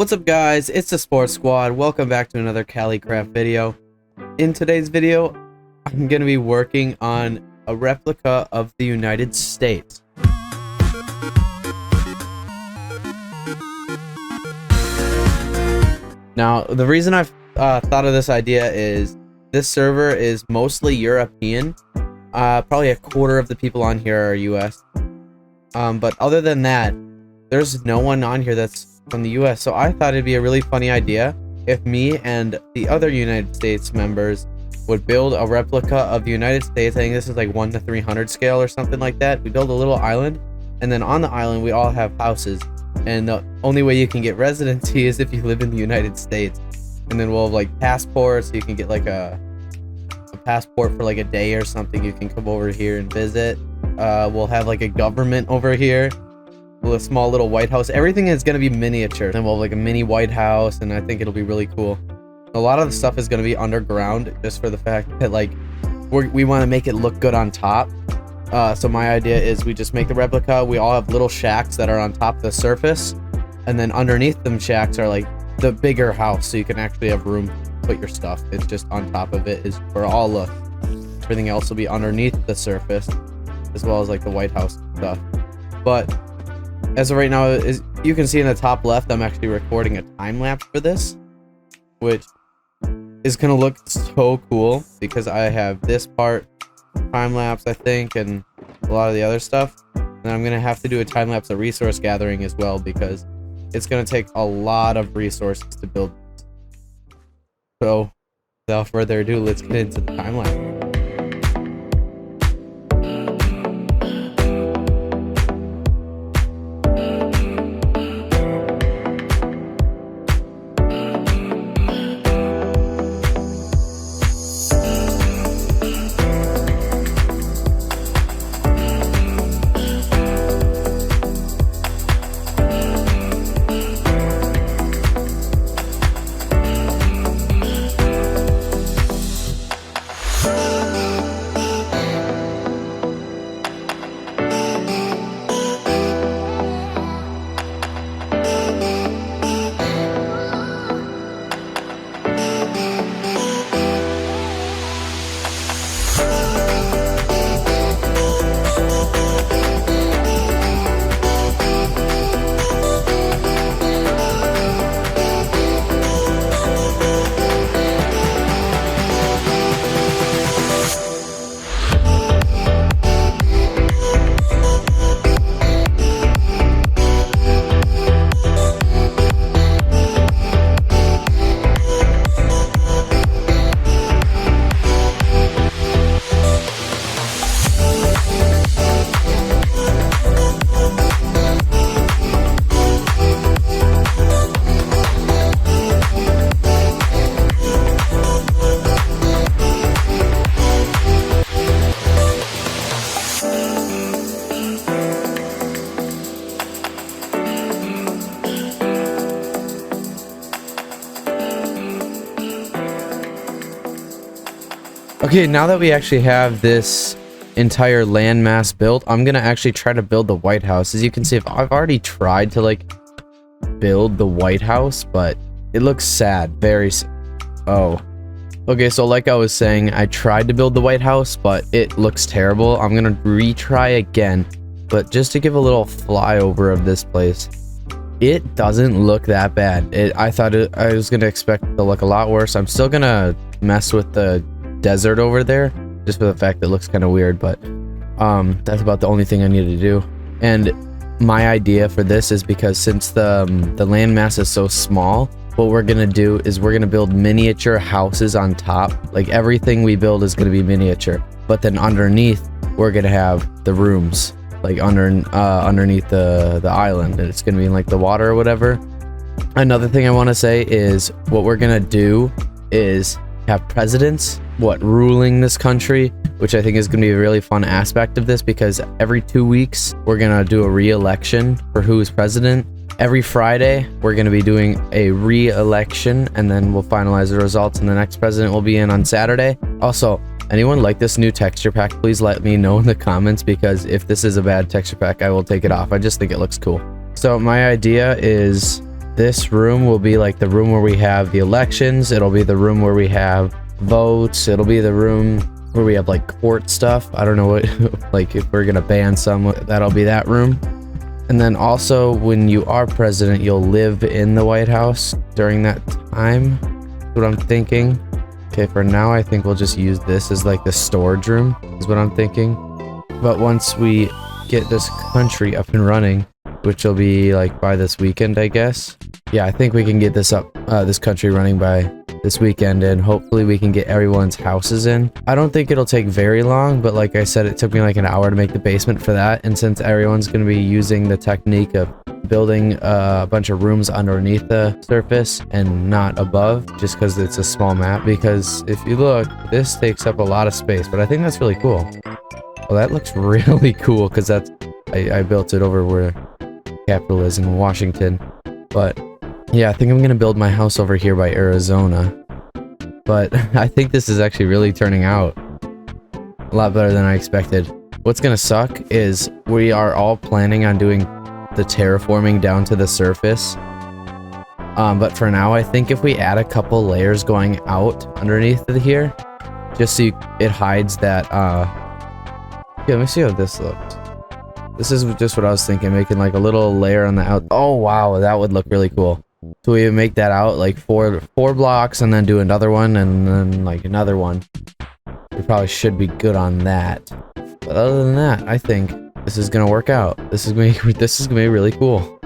What's up guys, it's the Sports Squad. Welcome back to another CaliCraft video. In today's video, I'm going to be working on a replica of the United States. Now, the reason I've thought of this idea is this server is mostly European. Probably a quarter of the people on here are US. But other than that, there's no one on here that's from the US, so I thought it'd be a really funny idea if me and the other United States members would build a replica of the United States. I think this is like 1 to 300 scale or something like that. We build a little island, and then on the island we all have houses, and the only way you can get residency is if you live in the United States. And then we'll have like passports, so you can get like a passport for like a day or something. You can come over here and visit. We'll have like a government over here, a small little White House. Everything is going to be miniature. Then we'll have like a mini White House, and I think it'll be really cool. A lot of the stuff is going to be underground, just for the fact that like we want to make it look good on top. So my idea is we just make the replica. We all have little shacks that are on top of the surface, and then underneath them shacks are like the bigger house, so you can actually have room to put your stuff. It's just on top of it is where all look. Everything else will be underneath the surface, as well as like the White House stuff. But as of right now, as you can see in the top left, I'm actually recording a time lapse for this, which is gonna look so cool because I have this part time lapse, I think, and a lot of the other stuff. And I'm gonna have to do a time lapse of resource gathering as well, because it's gonna take a lot of resources to build this. So without further ado, let's get into the time lapse. Okay, now that we actually have this entire landmass built, I'm gonna actually try to build the White House. As you can see, I've already tried to like build the White House, but it looks sad. Okay, so like I was saying, I tried to build the White House, but it looks terrible. I'm gonna retry again, but just to give a little flyover of this place, it doesn't look that bad. I thought I was gonna expect it to look a lot worse. I'm still gonna mess with the desert over there, just for the fact that it looks kind of weird, but that's about the only thing I needed to do. And my idea for this is because since the landmass is so small, what we're gonna do is we're gonna build miniature houses on top. Like everything we build is gonna be miniature, but then underneath we're gonna have the rooms, like underneath the island, and it's gonna be in like the water or whatever. Another thing I want to say is what we're gonna do is have presidents ruling this country, which I think is going to be a really fun aspect of this, because every 2 weeks we're going to do a re-election for who's president. Every Friday we're going to be doing a re-election, and then we'll finalize the results, and the next president will be in on Saturday. Also, anyone like this new texture pack, please let me know in the comments, because if this is a bad texture pack, I will take it off. I just think it looks cool. So my idea is this room will be like the room where we have the elections. It'll be the room where we have votes. It'll be the room where we have like court stuff. I don't know what, like if we're gonna ban some, that'll be that room. And then also when you are president, you'll live in the White House during that time. That's what I'm thinking. Okay, for now, I think we'll just use this as like the storage room, is what I'm thinking. But once we get this country up and running, which will be like by this weekend, I guess. Yeah, I think we can get this up, this country running by this weekend, and hopefully we can get everyone's houses in. I don't think it'll take very long, but like I said, it took me like an hour to make the basement for that. And since everyone's going to be using the technique of building a bunch of rooms underneath the surface and not above, just because it's a small map, because if you look, this takes up a lot of space, but I think that's really cool. Well, that looks really cool because that's, I built it over where capital is in Washington. But yeah, I think I'm gonna build my house over here by Arizona. But I think this is actually really turning out a lot better than I expected. What's gonna suck is we are all planning on doing the terraforming down to the surface. But for now, I think if we add a couple layers going out underneath here, just so it hides that, yeah, let me see how this looks. This is just what I was thinking, making like a little layer on the out. Oh wow, that would look really cool. So we make that out like four blocks, and then do another one, and then like another one. We probably should be good on that. But other than that, I think this is gonna work out. This is gonna be really cool.